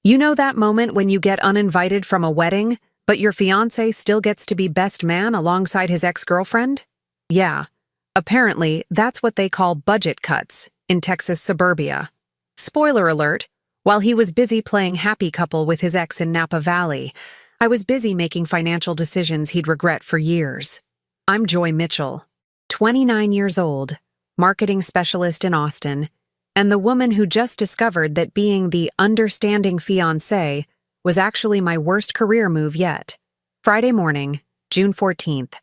You know that moment when you get uninvited from a wedding, but your fiancé still gets to be best man alongside his ex-girlfriend? Yeah, apparently that's what they call budget cuts in Texas suburbia. Spoiler alert, while he was busy playing happy couple with his ex in Napa Valley, I was busy making financial decisions he'd regret for years. I'm Joy Mitchell, 29 years old, marketing specialist in Austin, and the woman who just discovered that being the understanding fiancé was actually my worst career move yet. Friday morning, June 14th,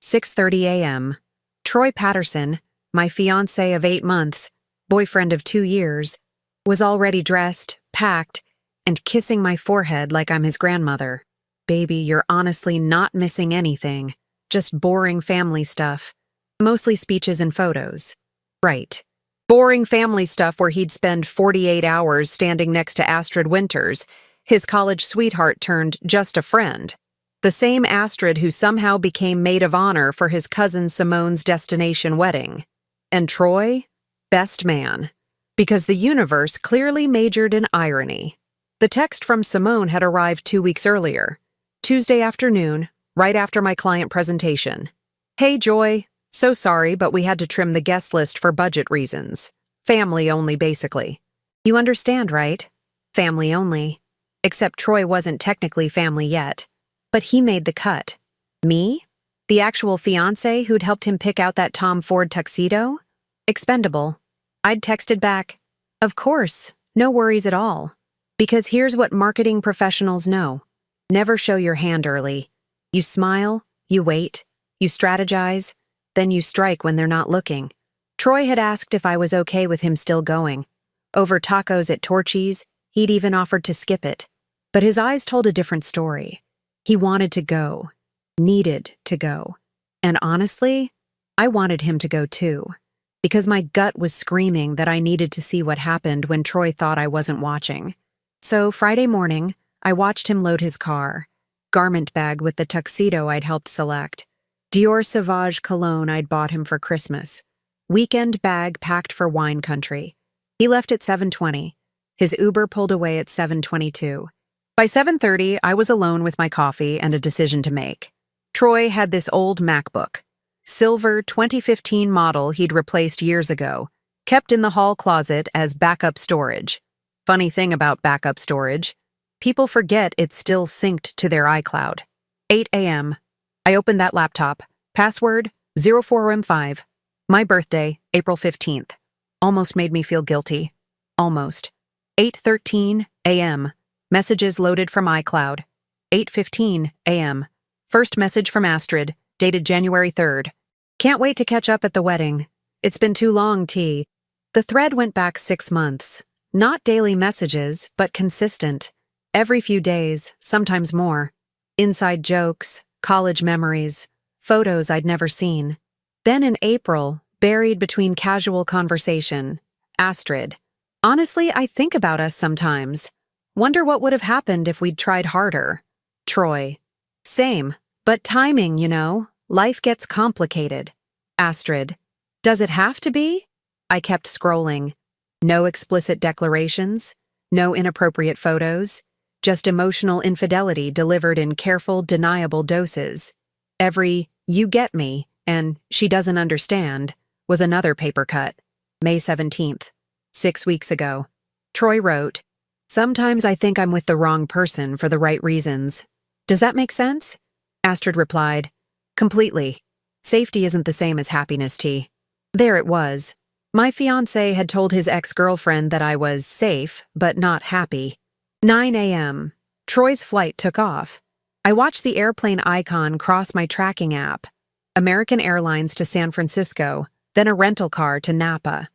6:30 a.m. Troy Patterson, my fiancé of 8 months, boyfriend of 2 years, was already dressed, packed, and kissing my forehead like I'm his grandmother. Baby, you're honestly not missing anything. Just boring family stuff. Mostly speeches and photos. Right. Boring family stuff where he'd spend 48 hours standing next to Astrid Winters, his college sweetheart turned just a friend. The same Astrid who somehow became maid of honor for his cousin Simone's destination wedding. And Troy? Best man. Because the universe clearly majored in irony. The text from Simone had arrived 2 weeks earlier. Tuesday afternoon, right after my client presentation. Hey, Joy. So sorry, but we had to trim the guest list for budget reasons. Family only, basically. You understand, right? Family only. Except Troy wasn't technically family yet. But he made the cut. Me? The actual fiancé who'd helped him pick out that Tom Ford tuxedo? Expendable. I'd texted back, of course, no worries at all. Because here's what marketing professionals know. Never show your hand early. You smile, you wait, you strategize, then you strike when they're not looking. Troy had asked if I was okay with him still going. Over tacos at Torchy's, he'd even offered to skip it. But his eyes told a different story. He wanted to go, needed to go. And honestly, I wanted him to go too. Because my gut was screaming that I needed to see what happened when Troy thought I wasn't watching. So Friday morning, I watched him load his car. Garment bag with the tuxedo I'd helped select. Dior Sauvage cologne I'd bought him for Christmas. Weekend bag packed for wine country. He left at 7:20. His Uber pulled away at 7:22. By 7:30, I was alone with my coffee and a decision to make. Troy had this old MacBook. Silver 2015 model he'd replaced years ago, kept in the hall closet as backup storage. Funny thing about backup storage, people forget it's still synced to their iCloud. 8 a.m. I opened that laptop. Password 04M5. My birthday, April 15th. Almost made me feel guilty. Almost. 8:13 a.m. Messages loaded from iCloud. 8:15 a.m. First message from Astrid, dated January 3rd. Can't wait to catch up at the wedding. It's been too long, T. The thread went back 6 months. Not daily messages, but consistent. Every few days, sometimes more. Inside jokes, college memories, photos I'd never seen. Then in April, buried between casual conversation, Astrid. Honestly, I think about us sometimes. Wonder what would have happened if we'd tried harder. Troy. Same, but timing, you know. Life gets complicated. Astrid. Does it have to be? I kept scrolling. No explicit declarations, no inappropriate photos, just emotional infidelity delivered in careful, deniable doses. Every, you get me, and she doesn't understand, was another paper cut. May 17th, 6 weeks ago. Troy wrote, sometimes I think I'm with the wrong person for the right reasons. Does that make sense? Astrid replied, completely. Safety isn't the same as happiness, T. There it was. My fiancé had told his ex-girlfriend that I was safe, but not happy. 9 a.m. Troy's flight took off. I watched the airplane icon cross my tracking app. American Airlines to San Francisco, then a rental car to Napa.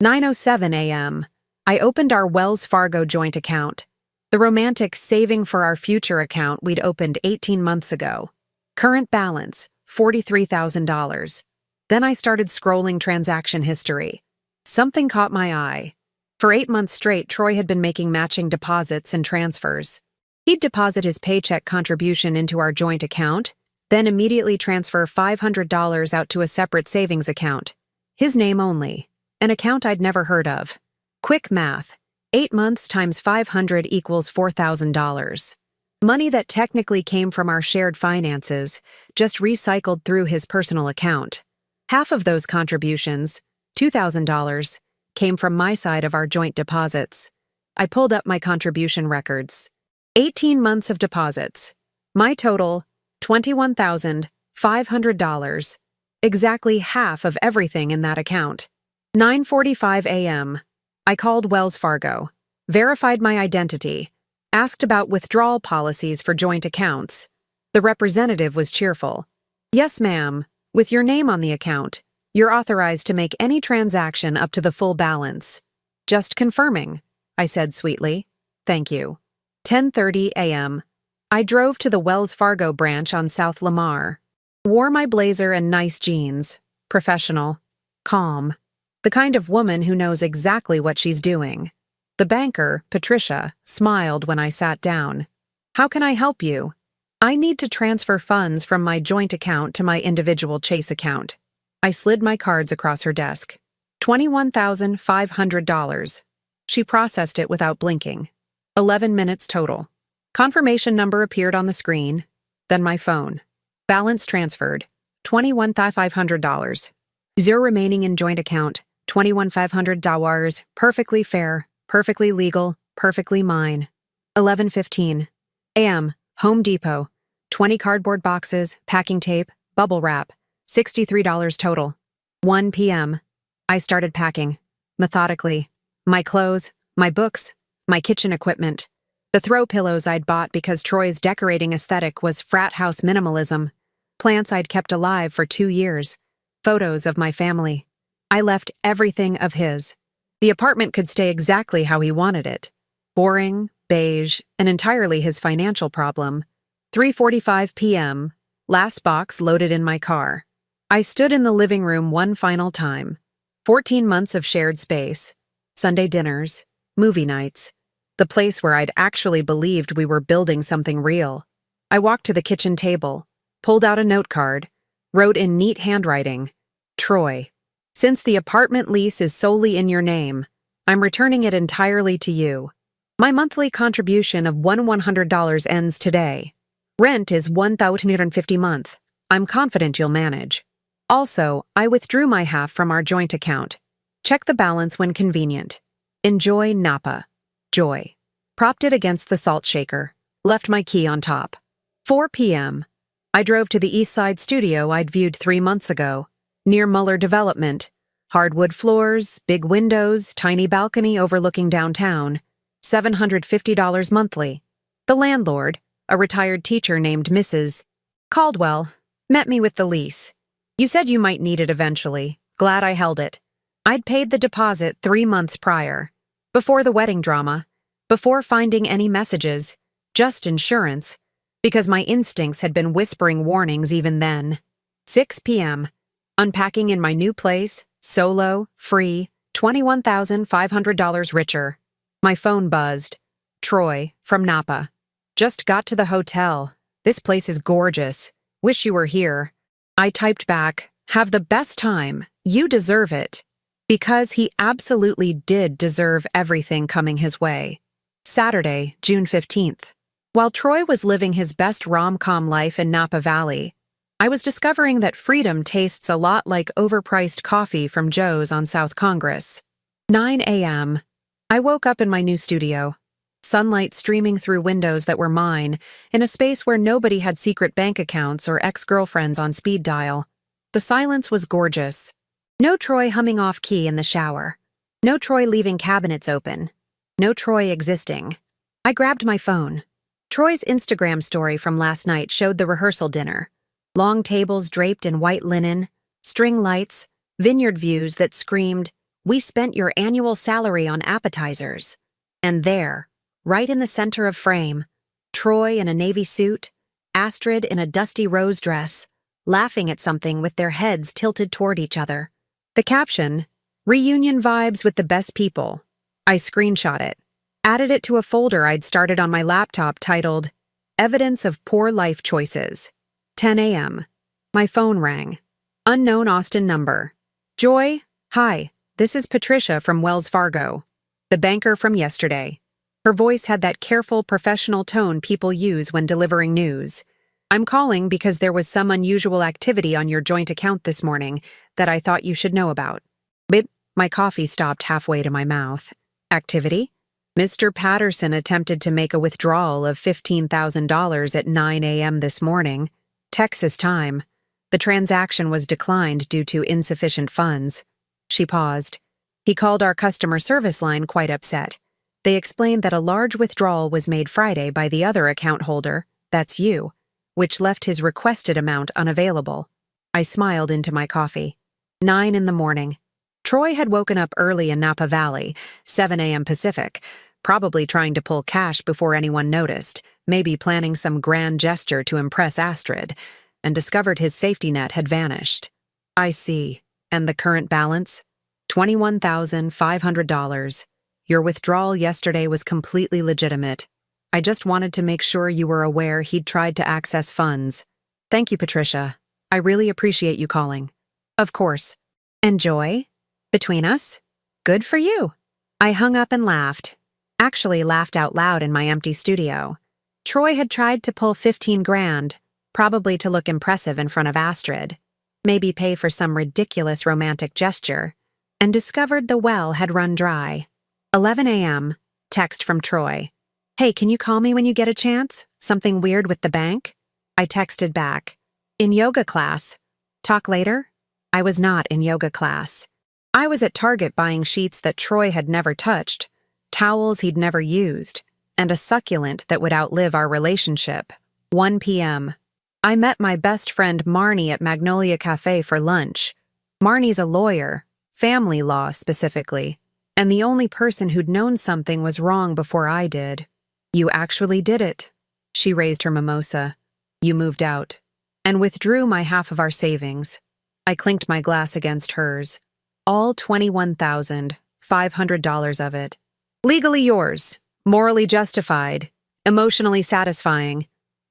9:07 a.m. I opened our Wells Fargo joint account. The romantic saving for our future account we'd opened 18 months ago. Current balance, $43,000. Then I started scrolling transaction history. Something caught my eye. For 8 months straight, Troy had been making matching deposits and transfers. He'd deposit his paycheck contribution into our joint account, then immediately transfer $500 out to a separate savings account. His name only. An account I'd never heard of. Quick math. 8 months times 500 equals $4,000. Money that technically came from our shared finances, just recycled through his personal account. Half of those contributions, $2,000, came from my side of our joint deposits. I pulled up my contribution records. 18 months of deposits. My total, $21,500. Exactly half of everything in that account. 9:45 a.m. I called Wells Fargo, verified my identity, asked about withdrawal policies for joint accounts. The representative was cheerful. "Yes, ma'am. With your name on the account, you're authorized to make any transaction up to the full balance." "Just confirming," I said sweetly. "Thank you." 10:30 a.m. I drove to the Wells Fargo branch on South Lamar. Wore my blazer and nice jeans. Professional. Calm. The kind of woman who knows exactly what she's doing. The banker, Patricia, smiled when I sat down. "How can I help you?" "I need to transfer funds from my joint account to my individual Chase account." I slid my cards across her desk. $21,500. She processed it without blinking. 11 minutes total. Confirmation number appeared on the screen, then my phone. Balance transferred, $21,500. Zero remaining in joint account, $21,500. Perfectly fair, perfectly legal, perfectly mine. 11:15 a.m. Home Depot. 20 cardboard boxes, packing tape, bubble wrap. $63 total. 1 p.m. I started packing, methodically. My clothes, my books, my kitchen equipment. The throw pillows I'd bought because Troy's decorating aesthetic was frat house minimalism. Plants I'd kept alive for 2 years. Photos of my family. I left everything of his. The apartment could stay exactly how he wanted it. Boring, beige, and entirely his financial problem. 3:45 p.m. Last box loaded in my car. I stood in the living room one final time. 14 months of shared space. Sunday dinners. Movie nights. The place where I'd actually believed we were building something real. I walked to the kitchen table, pulled out a note card, wrote in neat handwriting, "Troy, since the apartment lease is solely in your name, I'm returning it entirely to you. My monthly contribution of $100 ends today. Rent is $1,250 a month. I'm confident you'll manage. Also, I withdrew my half from our joint account. Check the balance when convenient. Enjoy Napa. Joy." Propped it against the salt shaker. Left my key on top. 4 p.m. I drove to the East Side studio I'd viewed 3 months ago. Near Muller Development. Hardwood floors, big windows, tiny balcony overlooking downtown. $750 monthly. The landlord, a retired teacher named Mrs. Caldwell, met me with the lease. "You said you might need it eventually. Glad I held it." I'd paid the deposit 3 months prior. Before the wedding drama. Before finding any messages. Just insurance. Because my instincts had been whispering warnings even then. 6 p.m. Unpacking in my new place. Solo. Free. $21,500 richer. My phone buzzed. "Troy, from Napa. Just got to the hotel. This place is gorgeous. Wish you were here." I typed back, "Have the best time. You deserve it." Because he absolutely did deserve everything coming his way. Saturday, June 15th. While Troy was living his best rom-com life in Napa Valley, I was discovering that freedom tastes a lot like overpriced coffee from Joe's on South Congress. 9 a.m. I woke up in my new studio. Sunlight streaming through windows that were mine, in a space where nobody had secret bank accounts or ex-girlfriends on speed dial. The silence was gorgeous. No Troy humming off-key in the shower. No Troy leaving cabinets open. No Troy existing. I grabbed my phone. Troy's Instagram story from last night showed the rehearsal dinner. Long tables draped in white linen, string lights, vineyard views that screamed, "We spent your annual salary on appetizers." And there, right in the center of frame, Troy in a navy suit, Astrid in a dusty rose dress, laughing at something with their heads tilted toward each other. The caption, "Reunion vibes with the best people." I screenshot it, added it to a folder I'd started on my laptop titled, "Evidence of Poor Life Choices." 10 a.m. My phone rang. Unknown Austin number. "Joy, hi, this is Patricia from Wells Fargo." the banker from yesterday. Her voice had that careful, professional tone people use when delivering news. I'm calling because there was some unusual activity on your joint account this morning that I thought you should know about. But my coffee stopped halfway to my mouth. Activity? Mr. Patterson attempted to make a withdrawal of $15,000 at 9 a.m. this morning, Texas time. The transaction was declined due to insufficient funds. She paused. He called our customer service line quite upset. They explained that a large withdrawal was made Friday by the other account holder, that's you, which left his requested amount unavailable. I smiled into my coffee. 9 in the morning. Troy had woken up early in Napa Valley, 7 a.m. Pacific, probably trying to pull cash before anyone noticed, maybe planning some grand gesture to impress Astrid, and discovered his safety net had vanished. I see. And the current balance? $21,500. Your withdrawal yesterday was completely legitimate. I just wanted to make sure you were aware he'd tried to access funds. Thank you, Patricia. I really appreciate you calling. Of course. Enjoy? Between us? Good for you. I hung up and laughed. Actually laughed out loud in my empty studio. Troy had tried to pull 15 grand, probably to look impressive in front of Astrid, maybe pay for some ridiculous romantic gesture, and discovered the well had run dry. 11 a.m., text from Troy. Hey, can you call me when you get a chance? Something weird with the bank? I texted back. In yoga class. Talk later? I was not in yoga class. I was at Target buying sheets that Troy had never touched, towels he'd never used, and a succulent that would outlive our relationship. 1 p.m. I met my best friend Marnie at Magnolia Cafe for lunch. Marnie's a lawyer, family law specifically, and the only person who'd known something was wrong before I did. You actually did it. She raised her mimosa. You moved out. And withdrew my half of our savings. I clinked my glass against hers. All $21,500 of it. Legally yours. Morally justified. Emotionally satisfying.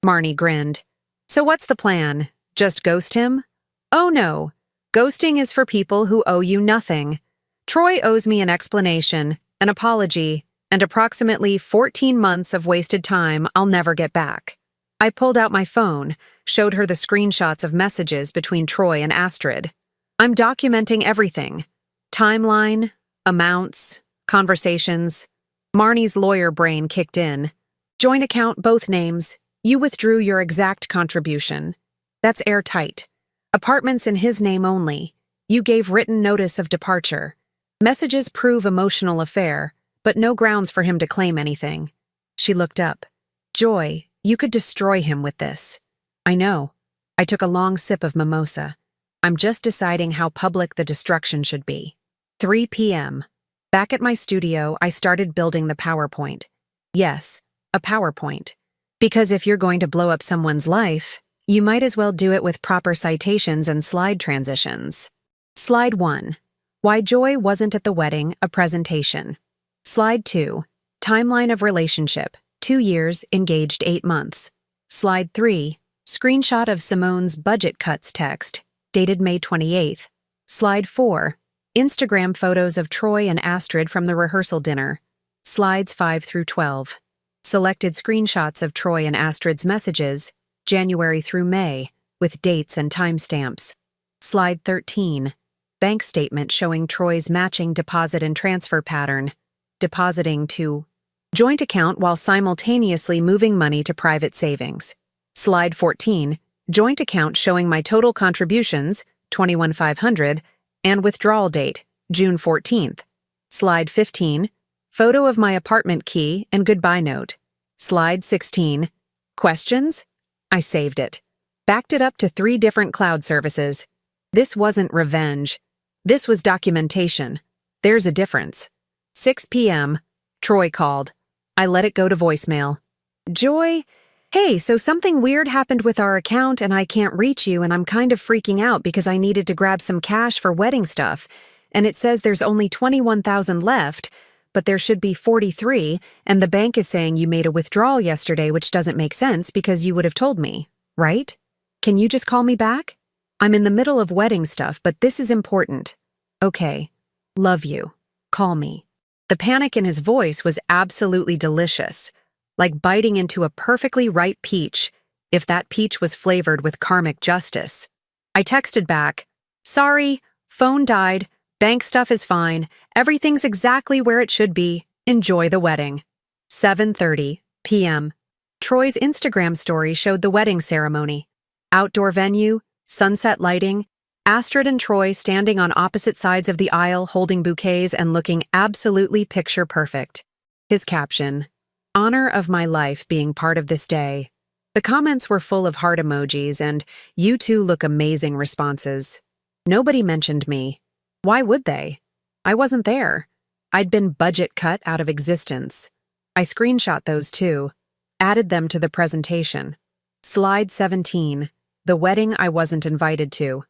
Marnie grinned. So what's the plan? Just ghost him? Oh no. Ghosting is for people who owe you nothing. Troy owes me an explanation, an apology, and approximately 14 months of wasted time I'll never get back. I pulled out my phone, showed her the screenshots of messages between Troy and Astrid. I'm documenting everything. Timeline, amounts, conversations. Marnie's lawyer brain kicked in. Joint account, both names. You withdrew your exact contribution. That's airtight. Apartments in his name only. You gave written notice of departure. Messages prove emotional affair, but no grounds for him to claim anything. She looked up. Joy, you could destroy him with this. I know. I took a long sip of mimosa. I'm just deciding how public the destruction should be. 3 p.m. Back at my studio, I started building the PowerPoint. Yes, a PowerPoint. Because if you're going to blow up someone's life, you might as well do it with proper citations and slide transitions. Slide 1. Why Joy wasn't at the wedding, a presentation. Slide 2. Timeline of relationship, 2 years, engaged 8 months. Slide 3. Screenshot of Simone's budget cuts text, dated May 28th. Slide 4. Instagram photos of Troy and Astrid from the rehearsal dinner. Slides 5 through 12. Selected screenshots of Troy and Astrid's messages, January through May, with dates and timestamps. Slide 13. Bank statement showing Troy's matching deposit and transfer pattern, depositing to joint account while simultaneously moving money to private savings. Slide 14. Joint account showing my total contributions, $21,500, and withdrawal date, June 14th. Slide 15. Photo of my apartment key and goodbye note. Slide 16. Questions? I saved it. Backed it up to 3 different cloud services. This wasn't revenge. This was documentation. There's a difference. 6 p.m. Troy called. I let it go to voicemail. Joy, hey, so something weird happened with our account and I can't reach you and I'm kind of freaking out because I needed to grab some cash for wedding stuff. And it says there's only $21,000 left, but there should be 43, and the bank is saying you made a withdrawal yesterday, which doesn't make sense because you would have told me, right? Can you just call me back? I'm in the middle of wedding stuff, but this is important. Okay. Love you. Call me. The panic in his voice was absolutely delicious, like biting into a perfectly ripe peach, if that peach was flavored with karmic justice. I texted back, "Sorry, phone died, bank stuff is fine, everything's exactly where it should be, enjoy the wedding." 7:30 p.m. Troy's Instagram story showed the wedding ceremony. Outdoor venue, sunset lighting, Astrid and Troy standing on opposite sides of the aisle holding bouquets and looking absolutely picture perfect. His caption, "Honor of my life being part of this day." The comments were full of heart emojis and "you two look amazing" responses. Nobody mentioned me. Why would they? I wasn't there. I'd been budget cut out of existence. I screenshot those too, added them to the presentation. Slide 17, the wedding I wasn't invited to.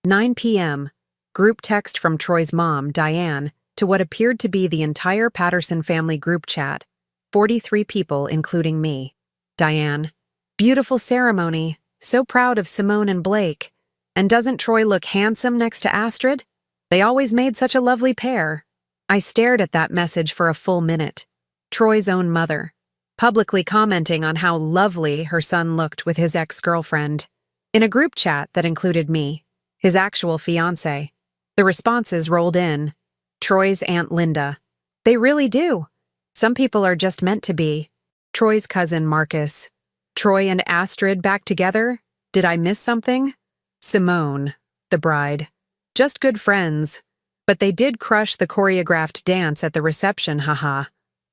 9 p.m., group text from Troy's mom, Diane, to what appeared to be the entire Patterson family group chat. 43 people, including me. Diane, "Beautiful ceremony. So proud of Simone and Blake. And doesn't Troy look handsome next to Astrid? They always made such a lovely pair." I stared at that message for a full minute. Troy's own mother, publicly commenting on how lovely her son looked with his ex-girlfriend. In a group chat that included me, his actual fiancé. The responses rolled in. Troy's Aunt Linda, "They really do. Some people are just meant to be." Troy's cousin Marcus, "Troy and Astrid back together? Did I miss something?" Simone, the bride, "Just good friends. But they did crush the choreographed dance at the reception, haha."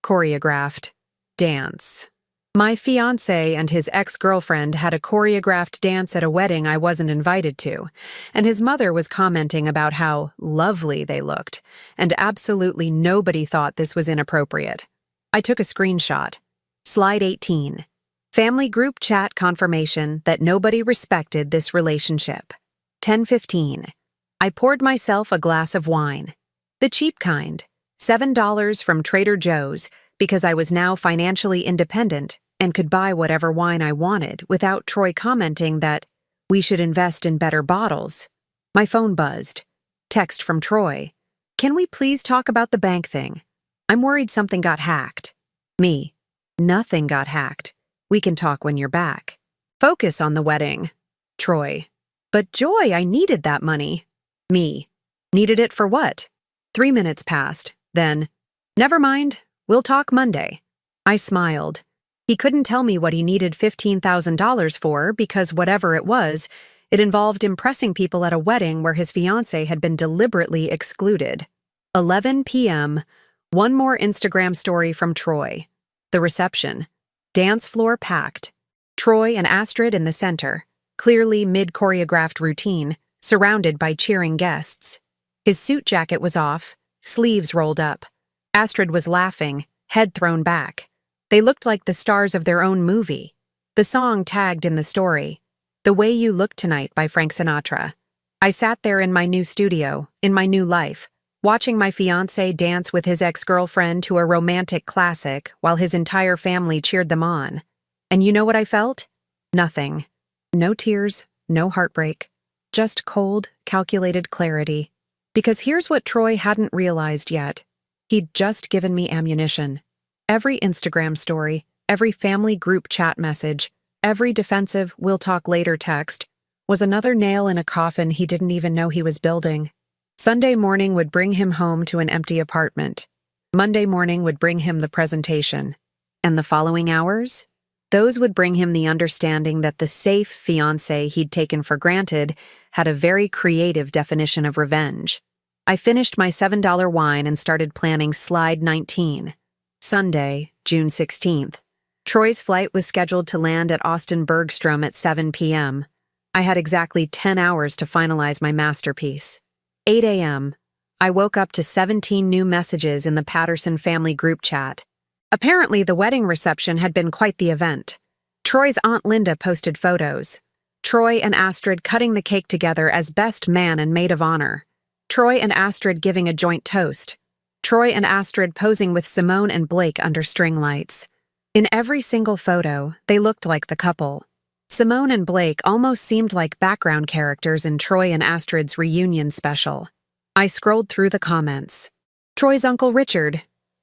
Choreographed dance. My fiancé and his ex-girlfriend had a choreographed dance at a wedding I wasn't invited to, and his mother was commenting about how lovely they looked, and absolutely nobody thought this was inappropriate. I took a screenshot. Slide 18. Family group chat confirmation that nobody respected this relationship. 10:15. I poured myself a glass of wine. The cheap kind, $7 from Trader Joe's, because I was now financially independent and could buy whatever wine I wanted without Troy commenting that we should invest in better bottles. My phone buzzed. Text from Troy. "Can we please talk about the bank thing? I'm worried something got hacked." Me. "Nothing got hacked. We can talk when you're back. Focus on the wedding." Troy. "But Joy, I needed that money." Me. "Needed it for what?" 3 minutes passed. Then, "Never mind. We'll talk Monday." I smiled. He couldn't tell me what he needed $15,000 for because whatever it was, it involved impressing people at a wedding where his fiancé had been deliberately excluded. 11 p.m. One more Instagram story from Troy. The reception. Dance floor packed. Troy and Astrid in the center, clearly mid-choreographed routine, surrounded by cheering guests. His suit jacket was off, sleeves rolled up. Astrid was laughing, head thrown back. They looked like the stars of their own movie. The song tagged in the story, "The Way You Look Tonight" by Frank Sinatra. I sat there in my new studio, in my new life, watching my fiancé dance with his ex-girlfriend to a romantic classic while his entire family cheered them on. And you know what I felt? Nothing. No tears, no heartbreak. Just cold, calculated clarity. Because here's what Troy hadn't realized yet. He'd just given me ammunition. Every Instagram story, every family group chat message, every defensive "we'll talk later" text was another nail in a coffin he didn't even know he was building. Sunday morning would bring him home to an empty apartment. Monday morning would bring him the presentation. And the following hours? Those would bring him the understanding that the safe fiancé he'd taken for granted had a very creative definition of revenge. I finished my $7 wine and started planning slide 19. Sunday, June 16th. Troy's flight was scheduled to land at Austin Bergstrom at 7 p.m. I had exactly 10 hours to finalize my masterpiece. 8 a.m. I woke up to 17 new messages in the Patterson family group chat. Apparently, the wedding reception had been quite the event. Troy's Aunt Linda posted photos. Troy and Astrid cutting the cake together as best man and maid of honor. Troy and Astrid giving a joint toast. Troy and Astrid posing with Simone and Blake under string lights. In every single photo, they looked like the couple. Simone and Blake almost seemed like background characters in Troy and Astrid's reunion special. I scrolled through the comments. Troy's Uncle Richard.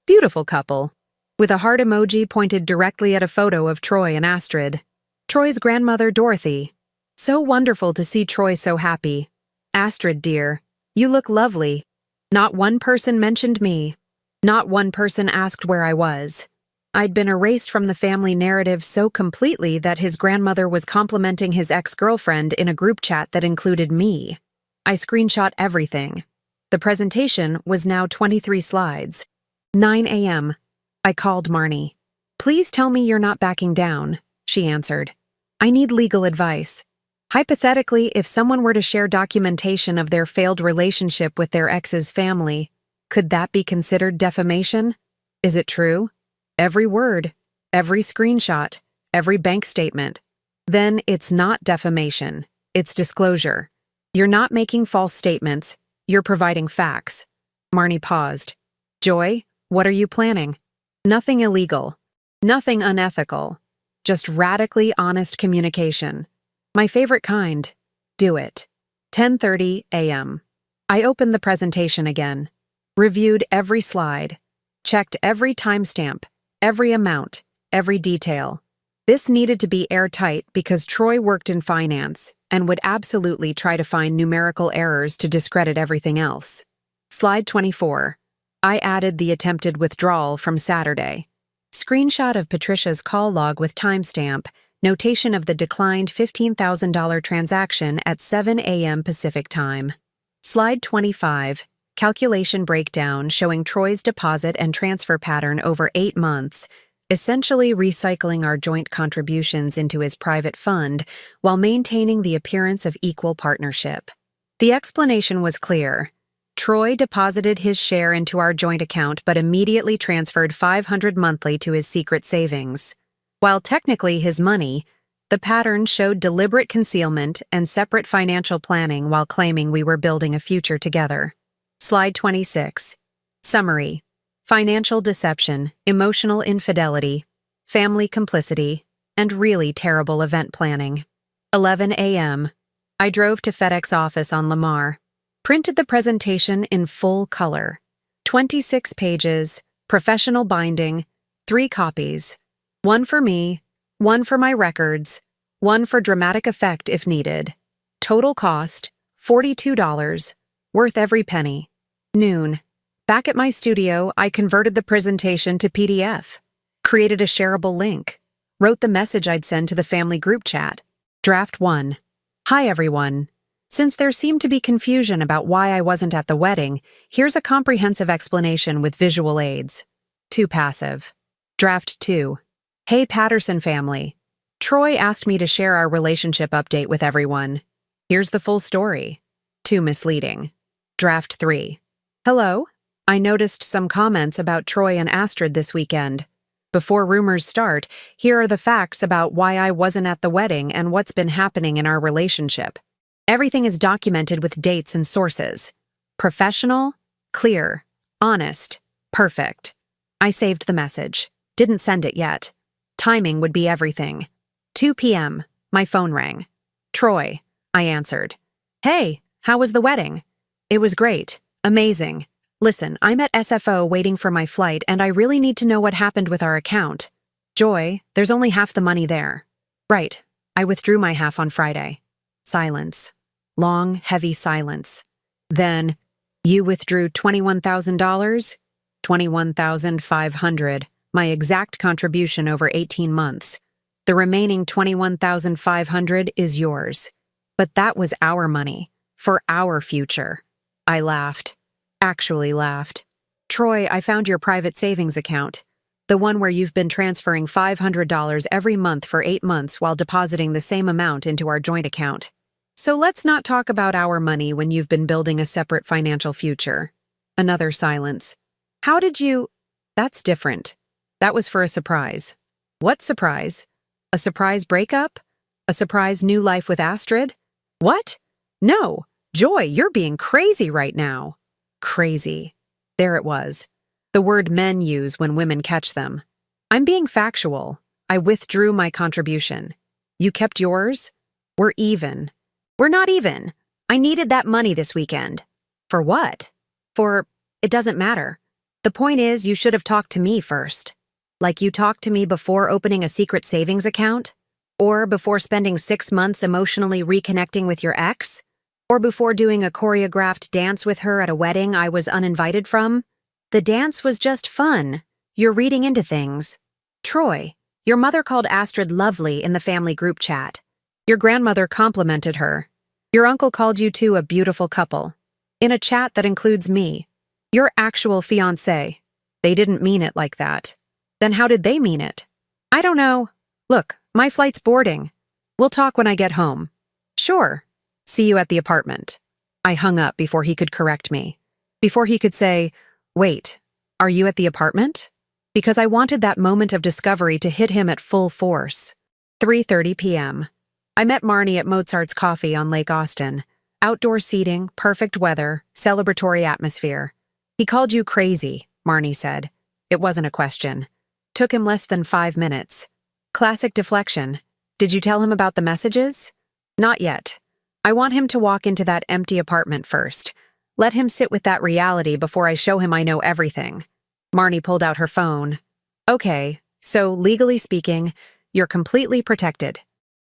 Beautiful couple. With a heart emoji pointed directly at a photo of Troy and Astrid. Troy's grandmother, Dorothy. So wonderful to see Troy so happy. Astrid, dear, you look lovely. Not one person mentioned me. Not one person asked where I was. I'd been erased from the family narrative so completely that his grandmother was complimenting his ex-girlfriend in a group chat that included me. I screenshot everything. The presentation was now 23 slides. 9 a.m. I called Marnie. Please tell me you're not backing down, she answered. I need legal advice. Hypothetically, if someone were to share documentation of their failed relationship with their ex's family, could that be considered defamation? Is it true? Every word, every screenshot, every bank statement. Then it's not defamation, it's disclosure. You're not making false statements, you're providing facts. Marnie paused. Joy, what are you planning? Nothing illegal. Nothing unethical. Just radically honest communication. My favorite kind. Do it. 10:30 a.m. I opened the presentation again. Reviewed every slide. Checked every timestamp, every amount, every detail. This needed to be airtight because Troy worked in finance and would absolutely try to find numerical errors to discredit everything else. Slide 24. I added the attempted withdrawal from Saturday. Screenshot of Patricia's call log with timestamp, notation of the declined $15,000 transaction at 7 a.m. Pacific Time. Slide 25. Calculation breakdown showing Troy's deposit and transfer pattern over 8 months, essentially recycling our joint contributions into his private fund while maintaining the appearance of equal partnership. The explanation was clear. Troy deposited his share into our joint account but immediately transferred $500 monthly to his secret savings. While technically his money, the pattern showed deliberate concealment and separate financial planning while claiming we were building a future together. Slide 26. Summary. Financial deception, emotional infidelity, family complicity, and really terrible event planning. 11 a.m. I drove to FedEx office on Lamar. Printed the presentation in full color. 26 pages, professional binding, 3 copies. One for me, one for my records, one for dramatic effect if needed. Total cost, $42, worth every penny. Noon. Back at my studio, I converted the presentation to PDF, created a shareable link, wrote the message I'd send to the family group chat. Draft 1. Hi everyone. Since there seemed to be confusion about why I wasn't at the wedding, here's a comprehensive explanation with visual aids. Too passive. Draft 2. Hey Patterson family. Troy asked me to share our relationship update with everyone. Here's the full story. Too misleading. Draft 3. Hello. I noticed some comments about Troy and Astrid this weekend. Before rumors start, here are the facts about why I wasn't at the wedding and what's been happening in our relationship. Everything is documented with dates and sources. Professional, clear, honest, perfect. I saved the message. Didn't send it yet. Timing would be everything. 2 p.m. My phone rang. Troy, I answered. Hey, how was the wedding? It was great. Amazing. Listen, I'm at SFO waiting for my flight and I really need to know what happened with our account. Joy, there's only half the money there. Right. I withdrew my half on Friday. Silence. Long, heavy silence. Then, you withdrew $21,000? $21,500, my exact contribution over 18 months. The remaining $21,500 is yours. But that was our money, for our future. I laughed. Actually laughed. Troy, I found your private savings account. The one where you've been transferring $500 every month for 8 months while depositing the same amount into our joint account. So let's not talk about our money when you've been building a separate financial future. Another silence. How did you... That's different. That was for a surprise. What surprise? A surprise breakup? A surprise new life with Astrid? What? No. Joy, you're being crazy right now. Crazy. There it was. The word men use when women catch them. I'm being factual. I withdrew my contribution. You kept yours? We're even. We're not even. I needed that money this weekend. For what? It doesn't matter. The point is, you should have talked to me first. Like you talked to me before opening a secret savings account? Or before spending 6 months emotionally reconnecting with your ex? Or before doing a choreographed dance with her at a wedding I was uninvited from? The dance was just fun. You're reading into things. Troy, your mother called Astrid lovely in the family group chat. Your grandmother complimented her. Your uncle called you two a beautiful couple. In a chat that includes me. Your actual fiancé. They didn't mean it like that. Then how did they mean it? I don't know. Look, my flight's boarding. We'll talk when I get home. Sure. See you at the apartment. I hung up before he could correct me. Before he could say, wait, are you at the apartment? Because I wanted that moment of discovery to hit him at full force. 3:30 p.m. I met Marnie at Mozart's Coffee on Lake Austin. Outdoor seating, perfect weather, celebratory atmosphere. He called you crazy, Marnie said. It wasn't a question. Took him less than 5 minutes. Classic deflection. Did you tell him about the messages? Not yet. I want him to walk into that empty apartment first. Let him sit with that reality before I show him I know everything. Marnie pulled out her phone. Okay, so legally speaking, you're completely protected.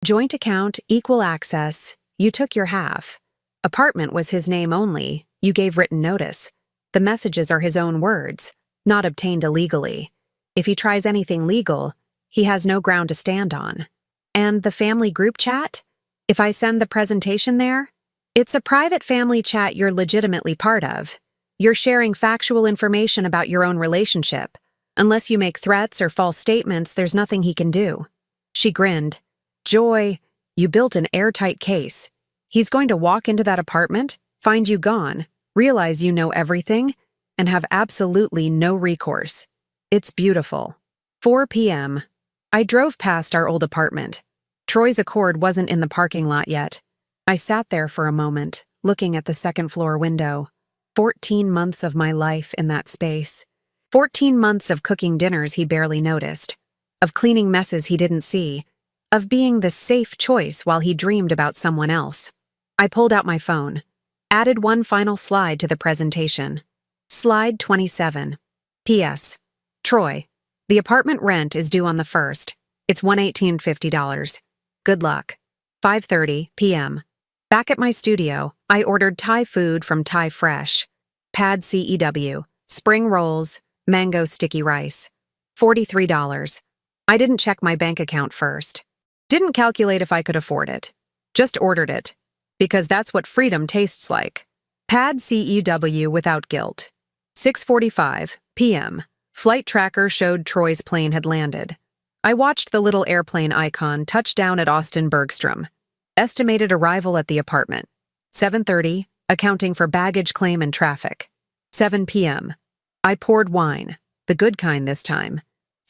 Joint account, equal access. You took your half. Apartment was his name only. You gave written notice. The messages are his own words, not obtained illegally. If he tries anything legal, he has no ground to stand on. And the family group chat? If I send the presentation there? It's a private family chat you're legitimately part of. You're sharing factual information about your own relationship. Unless you make threats or false statements, there's nothing he can do. She grinned. Joy, you built an airtight case. He's going to walk into that apartment, find you gone, realize you know everything, and have absolutely no recourse. It's beautiful. 4 p.m. I drove past our old apartment. Troy's Accord wasn't in the parking lot yet. I sat there for a moment, looking at the second-floor window. 14 months of my life in that space. 14 months of cooking dinners he barely noticed. Of cleaning messes he didn't see. Of being the safe choice while he dreamed about someone else. I pulled out my phone. Added one final slide to the presentation. Slide 27. P.S. Troy, the apartment rent is due on the 1st. It's $118.50. Good luck. 5:30 p.m. Back at my studio, I ordered Thai food from Thai Fresh. Pad CEW, spring rolls, mango sticky rice. $43. I didn't check my bank account first. Didn't calculate if I could afford it. Just ordered it. Because that's what freedom tastes like. Pad CEW without guilt. 6:45 p.m. Flight tracker showed Troy's plane had landed. I watched the little airplane icon touch down at Austin Bergstrom. Estimated arrival at the apartment. 7:30, accounting for baggage claim and traffic. 7 p.m. I poured wine, the good kind this time.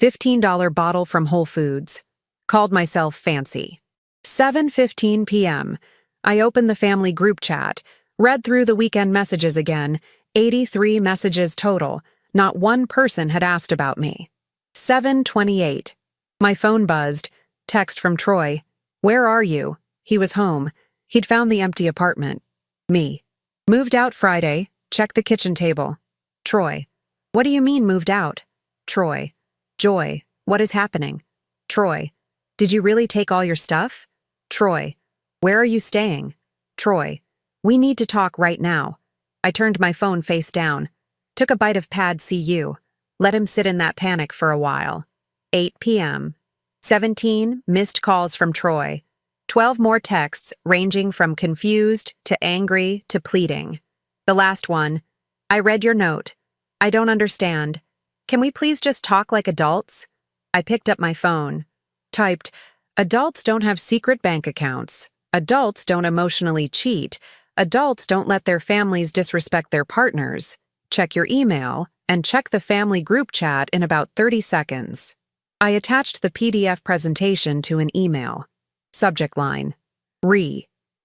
$15 bottle from Whole Foods. Called myself fancy. 7:15 p.m. I opened the family group chat, read through the weekend messages again, 83 messages total. Not one person had asked about me. 7:28. My phone buzzed. Text from Troy. Where are you? He was home. He'd found the empty apartment. Me. Moved out Friday. Check the kitchen table. Troy. What do you mean moved out? Troy. Joy. What is happening? Troy. Did you really take all your stuff? Troy. Where are you staying? Troy. We need to talk right now. I turned my phone face down. Took a bite of Pad CU. Let him sit in that panic for a while. 8 p.m. 17 missed calls from Troy. 12 more texts ranging from confused to angry to pleading. The last one. I read your note. I don't understand. Can we please just talk like adults? I picked up my phone. Typed, adults don't have secret bank accounts. Adults don't emotionally cheat. Adults don't let their families disrespect their partners. Check your email and check the family group chat in about 30 seconds. I attached the PDF presentation to an email. Subject line.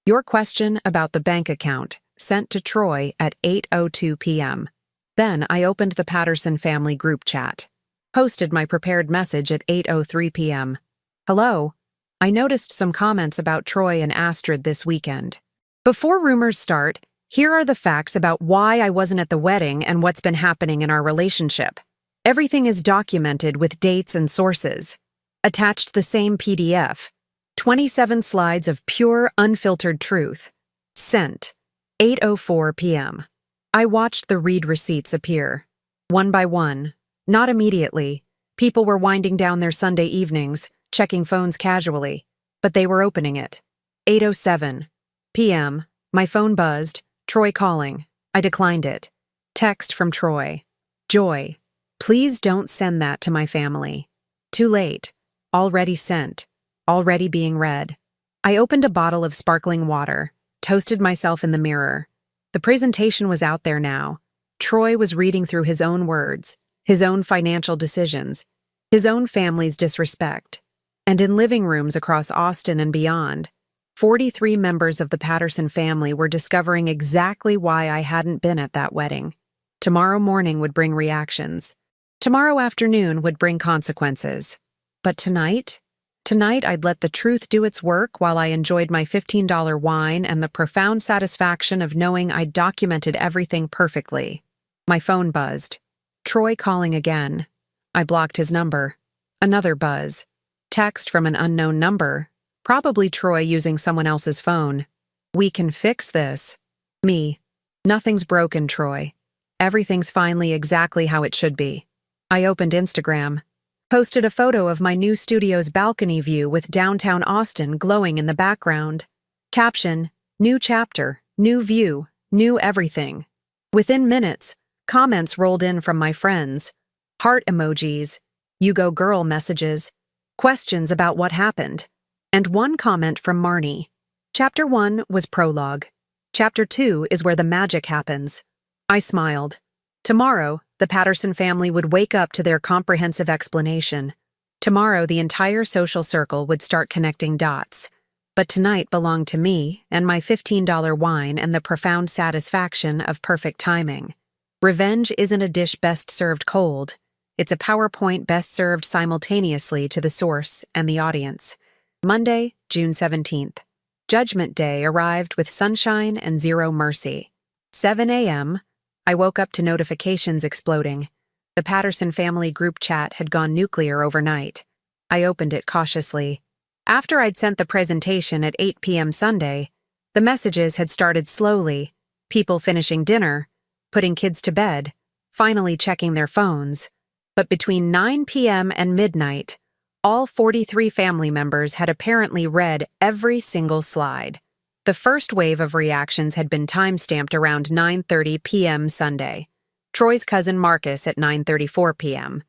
Your question about the bank account, sent to Troy at 8:02 p.m. Then I opened the Patterson family group chat. Posted my prepared message at 8:03 p.m. Hello. I noticed some comments about Troy and Astrid this weekend. Before rumors start, Here are the facts about why I wasn't at the wedding and what's been happening in our relationship. Everything is documented with dates and sources. Attached the same PDF. 27 slides of pure, unfiltered truth. Sent. 8:04 p.m. I watched the read receipts appear. One by one. Not immediately. People were winding down their Sunday evenings, checking phones casually. But they were opening it. 8:07 p.m. My phone buzzed. Troy calling. I declined it. Text from Troy. Joy. Please don't send that to my family. Too late. Already sent. Already being read. I opened a bottle of sparkling water, toasted myself in the mirror. The presentation was out there now. Troy was reading through his own words, his own financial decisions, his own family's disrespect. And in living rooms across Austin and beyond, 43 members of the Patterson family were discovering exactly why I hadn't been at that wedding. Tomorrow morning would bring reactions. Tomorrow afternoon would bring consequences. But tonight I'd let the truth do its work while I enjoyed my $15 wine and the profound satisfaction of knowing I'd documented everything perfectly. My phone buzzed. Troy calling again. I blocked his number. Another buzz. Text from an unknown number. Probably Troy using someone else's phone. We can fix this. Me. Nothing's broken, Troy. Everything's finally exactly how it should be. I opened Instagram. Posted a photo of my new studio's balcony view with downtown Austin glowing in the background. Caption, new chapter, new view, new everything. Within minutes, comments rolled in from my friends. Heart emojis, you go girl messages, questions about what happened, and one comment from Marnie. Chapter 1 was prologue. Chapter 2 is where the magic happens. I smiled. Tomorrow, the Patterson family would wake up to their comprehensive explanation. Tomorrow, the entire social circle would start connecting dots. But tonight belonged to me and my $15 wine and the profound satisfaction of perfect timing. Revenge isn't a dish best served cold. It's a PowerPoint best served simultaneously to the source and the audience. Monday, June 17th. Judgment Day arrived with sunshine and zero mercy. 7 a.m., I woke up to notifications exploding. The Patterson family group chat had gone nuclear overnight. I opened it cautiously. After I'd sent the presentation at 8 p.m. Sunday, the messages had started slowly, people finishing dinner, putting kids to bed, finally checking their phones. But between 9 p.m. and midnight, all 43 family members had apparently read every single slide. The first wave of reactions had been time-stamped around 9:30 p.m. Sunday. Troy's cousin Marcus at 9:34 p.m.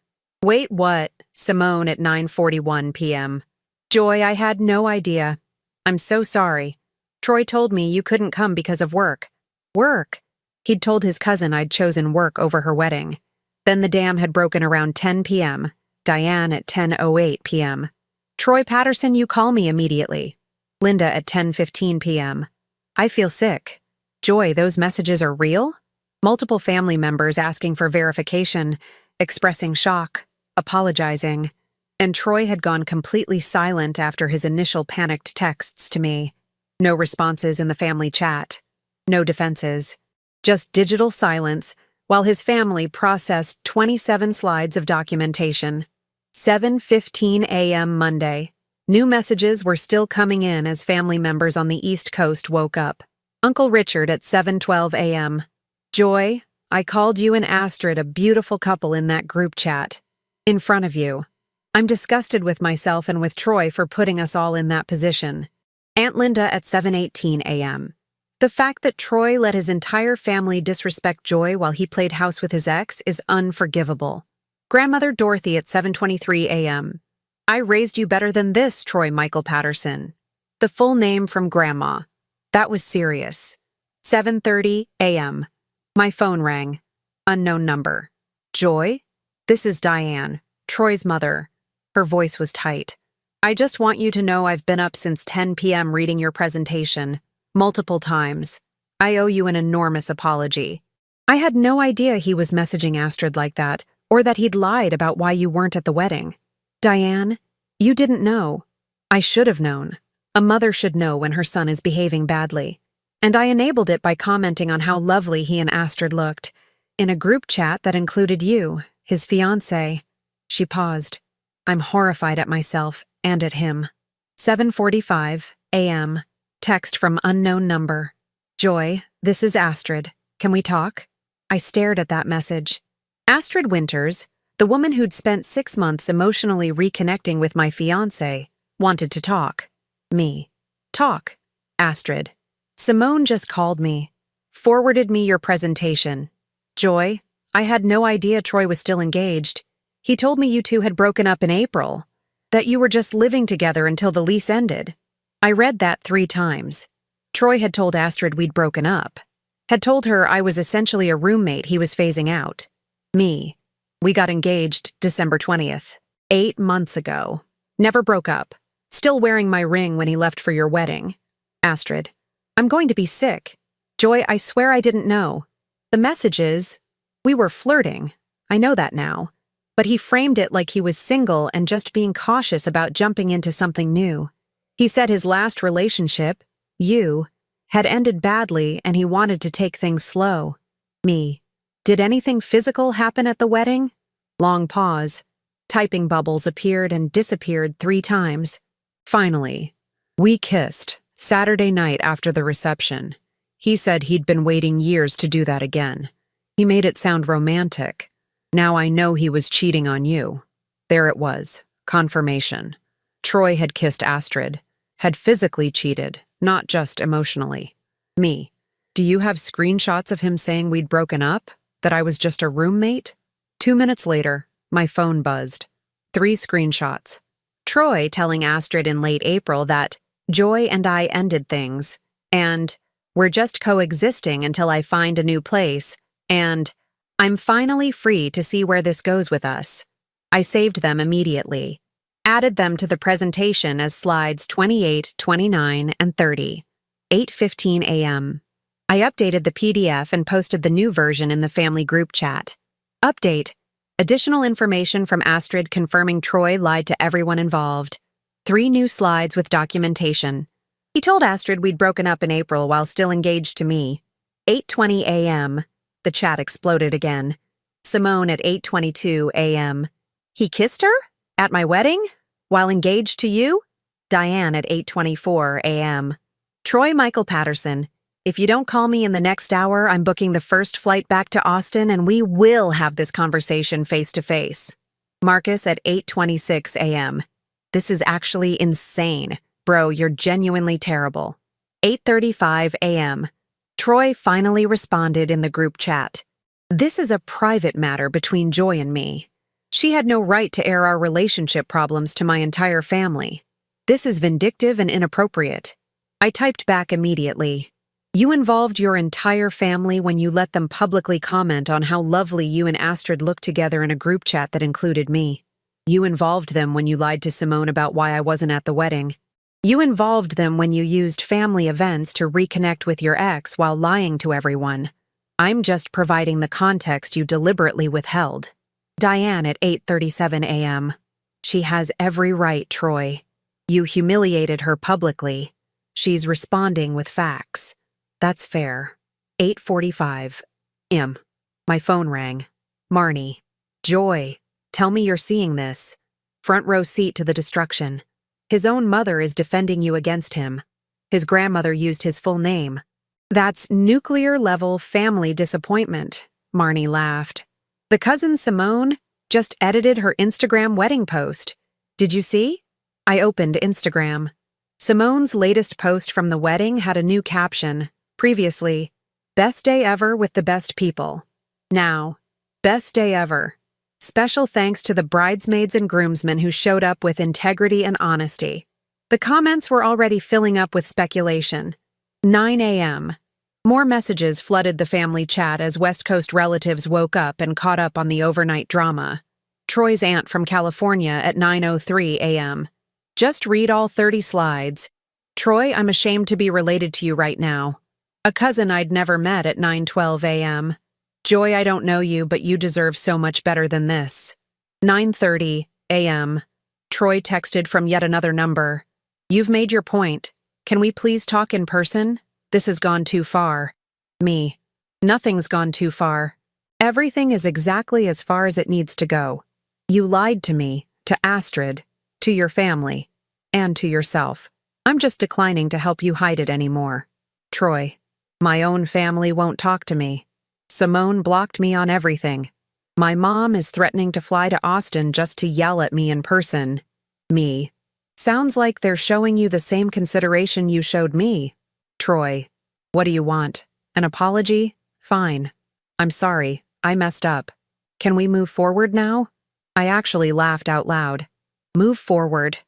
Wait, what? Simone at 9:41 p.m. Joy, I had no idea. I'm so sorry. Troy told me you couldn't come because of work. Work? He'd told his cousin I'd chosen work over her wedding. Then the dam had broken around 10 p.m. Diane at 10:08 p.m. Troy Patterson, you call me immediately. Linda at 10:15 p.m. I feel sick. Joy, those messages are real? Multiple family members asking for verification, expressing shock, apologizing. And Troy had gone completely silent after his initial panicked texts to me. No responses in the family chat. No defenses. Just digital silence while his family processed 27 slides of documentation. 7:15 a.m. Monday. New messages were still coming in as family members on the East Coast woke up. Uncle Richard at 7:12 a.m. Joy, I called you and Astrid a beautiful couple in that group chat. In front of you. I'm disgusted with myself and with Troy for putting us all in that position. Aunt Linda at 7:18 a.m. The fact that Troy let his entire family disrespect Joy while he played house with his ex is unforgivable. Grandmother Dorothy at 7:23 a.m. I raised you better than this, Troy Michael Patterson. The full name from Grandma. That was serious. 7:30 a.m. My phone rang. Unknown number. Joy? This is Diane, Troy's mother. Her voice was tight. I just want you to know I've been up since 10 p.m. reading your presentation. Multiple times. I owe you an enormous apology. I had no idea he was messaging Astrid like that, or that he'd lied about why you weren't at the wedding. Diane, you didn't know. I should have known. A mother should know when her son is behaving badly. And I enabled it by commenting on how lovely he and Astrid looked, in a group chat that included you, his fiancé. She paused. I'm horrified at myself and at him. 7:45 a.m. Text from unknown number. Joy, this is Astrid. Can we talk? I stared at that message. Astrid Winters, the woman who'd spent 6 months emotionally reconnecting with my fiancé, wanted to talk. Me. Talk. Astrid. Simone just called me. Forwarded me your presentation. Joy, I had no idea Troy was still engaged. He told me you two had broken up in April. That you were just living together until the lease ended. I read that 3 times. Troy had told Astrid we'd broken up. Had told her I was essentially a roommate he was phasing out. Me. We got engaged December 20th. 8 months ago. Never broke up. Still wearing my ring when he left for your wedding. Astrid. I'm going to be sick. Joy, I swear I didn't know. The message is, we were flirting. I know that now. But he framed it like he was single and just being cautious about jumping into something new. He said his last relationship, you, had ended badly and he wanted to take things slow. Me. Did anything physical happen at the wedding? Long pause. Typing bubbles appeared and disappeared 3 times. Finally, we kissed, Saturday night after the reception. He said he'd been waiting years to do that again. He made it sound romantic. Now I know he was cheating on you. There it was. Confirmation. Troy had kissed Astrid. Had physically cheated, not just emotionally. Me. Do you have screenshots of him saying we'd broken up? That I was just a roommate? 2 minutes later, my phone buzzed. 3 screenshots. Troy telling Astrid in late April that Joy and I ended things, and we're just coexisting until I find a new place, and I'm finally free to see where this goes with us. I saved them immediately. Added them to the presentation as slides 28, 29, and 30. 8:15 a.m. I updated the PDF and posted the new version in the family group chat. Update. Additional information from Astrid confirming Troy lied to everyone involved. 3 new slides with documentation. He told Astrid we'd broken up in April while still engaged to me. 8:20 a.m. The chat exploded again. Simone at 8:22 a.m. He kissed her? At my wedding? While engaged to you? Diane at 8:24 a.m. Troy Michael Patterson. If you don't call me in the next hour, I'm booking the first flight back to Austin and we will have this conversation face to face. Marcus at 8:26 a.m. This is actually insane. Bro, you're genuinely terrible. 8:35 a.m. Troy finally responded in the group chat. This is a private matter between Joy and me. She had no right to air our relationship problems to my entire family. This is vindictive and inappropriate. I typed back immediately. You involved your entire family when you let them publicly comment on how lovely you and Astrid looked together in a group chat that included me. You involved them when you lied to Simone about why I wasn't at the wedding. You involved them when you used family events to reconnect with your ex while lying to everyone. I'm just providing the context you deliberately withheld. Diane at 8:37 a.m. She has every right, Troy. You humiliated her publicly. She's responding with facts. That's fair. 8:45 a.m. My phone rang. Marnie. Joy. Tell me you're seeing this. Front row seat to the destruction. His own mother is defending you against him. His grandmother used his full name. That's nuclear-level family disappointment, Marnie laughed. The cousin Simone just edited her Instagram wedding post. Did you see? I opened Instagram. Simone's latest post from the wedding had a new caption. Previously, best day ever with the best people. Now, best day ever. Special thanks to the bridesmaids and groomsmen who showed up with integrity and honesty. The comments were already filling up with speculation. 9 a.m. More messages flooded the family chat as West Coast relatives woke up and caught up on the overnight drama. Troy's aunt from California at 9:03 a.m. Just read all 30 slides. Troy, I'm ashamed to be related to you right now. A cousin I'd never met at 9:12 a.m. Joy, I don't know you, but you deserve so much better than this. 9:30 a.m. Troy texted from yet another number. You've made your point. Can we please talk in person? This has gone too far. Me. Nothing's gone too far. Everything is exactly as far as it needs to go. You lied to me, to Astrid, to your family, and to yourself. I'm just declining to help you hide it anymore. Troy. My own family won't talk to me. Simone blocked me on everything. My mom is threatening to fly to Austin just to yell at me in person. Me. Sounds like they're showing you the same consideration you showed me. Troy. What do you want? An apology? Fine. I'm sorry, I messed up. Can we move forward now? I actually laughed out loud. Move forward.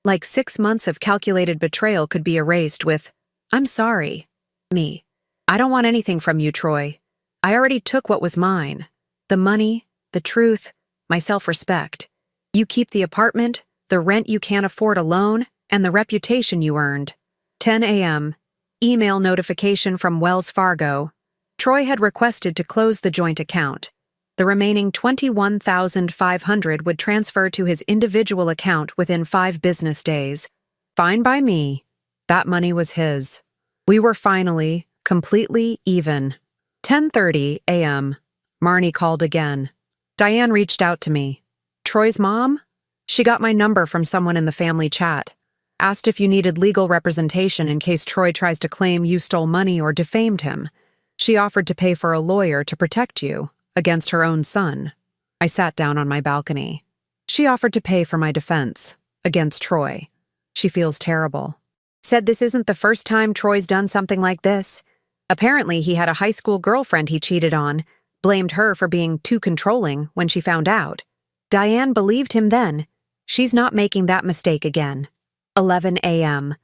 Like 6 months of calculated betrayal could be erased with, I'm sorry. Me. I don't want anything from you, Troy. I already took what was mine. The money, the truth, my self-respect. You keep the apartment, the rent you can't afford alone, and the reputation you earned. 10 a.m. Email notification from Wells Fargo. Troy had requested to close the joint account. The remaining $21,500 would transfer to his individual account within 5 business days. Fine by me. That money was his. We were finally, completely even. 10:30 a.m. Marnie called again. Diane reached out to me. Troy's mom? She got my number from someone in the family chat. Asked if you needed legal representation in case Troy tries to claim you stole money or defamed him. She offered to pay for a lawyer to protect you against her own son. I sat down on my balcony. She offered to pay for my defense against Troy. She feels terrible. Said this isn't the first time Troy's done something like this. Apparently, he had a high school girlfriend he cheated on, blamed her for being too controlling when she found out. Diane believed him then. She's not making that mistake again. 11 a.m.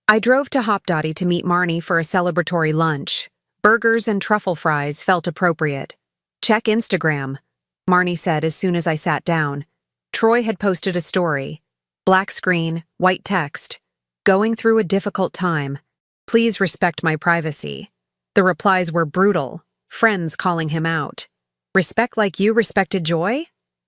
I drove to Hopdoddy to meet Marnie for a celebratory lunch. Burgers and truffle fries felt appropriate. Check Instagram, Marnie said as soon as I sat down. Troy had posted a story. Black screen, white text. Going through a difficult time. Please respect my privacy. The replies were brutal. Friends calling him out. Respect like you respected Joy?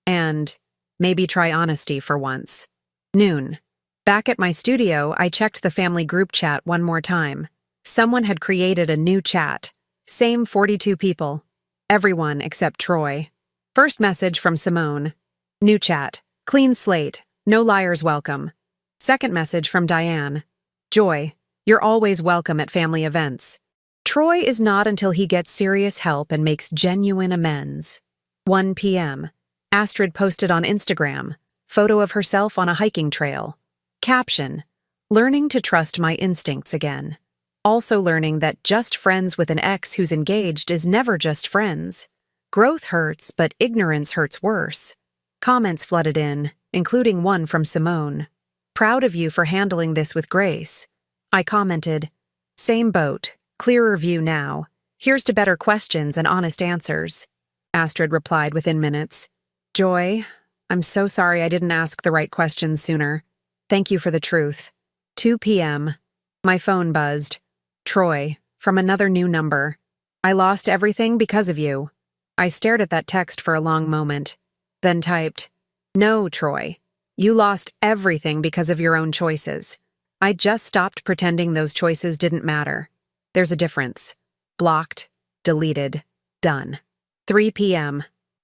And maybe try honesty for once. Noon. Back at my studio, I checked the family group chat one more time. Someone had created a new chat. Same 42 people. Everyone except Troy. First message from Simone. New chat. Clean slate. No liars welcome. Second message from Diane. Joy, you're always welcome at family events. Troy is not until he gets serious help and makes genuine amends. 1 p.m. Astrid posted on Instagram. Photo of herself on a hiking trail. Caption. Learning to trust my instincts again. Also learning that just friends with an ex who's engaged is never just friends. Growth hurts, but ignorance hurts worse. Comments flooded in, including one from Simone. Proud of you for handling this with grace. I commented, same boat, clearer view now. Here's to better questions and honest answers. Astrid replied within minutes. Joy, I'm so sorry I didn't ask the right questions sooner. Thank you for the truth. 2 p.m. My phone buzzed. Troy, from another new number. I lost everything because of you. I stared at that text for a long moment, then typed, No, Troy. You lost everything because of your own choices. I just stopped pretending those choices didn't matter. There's a difference. Blocked, deleted, done. 3 p.m.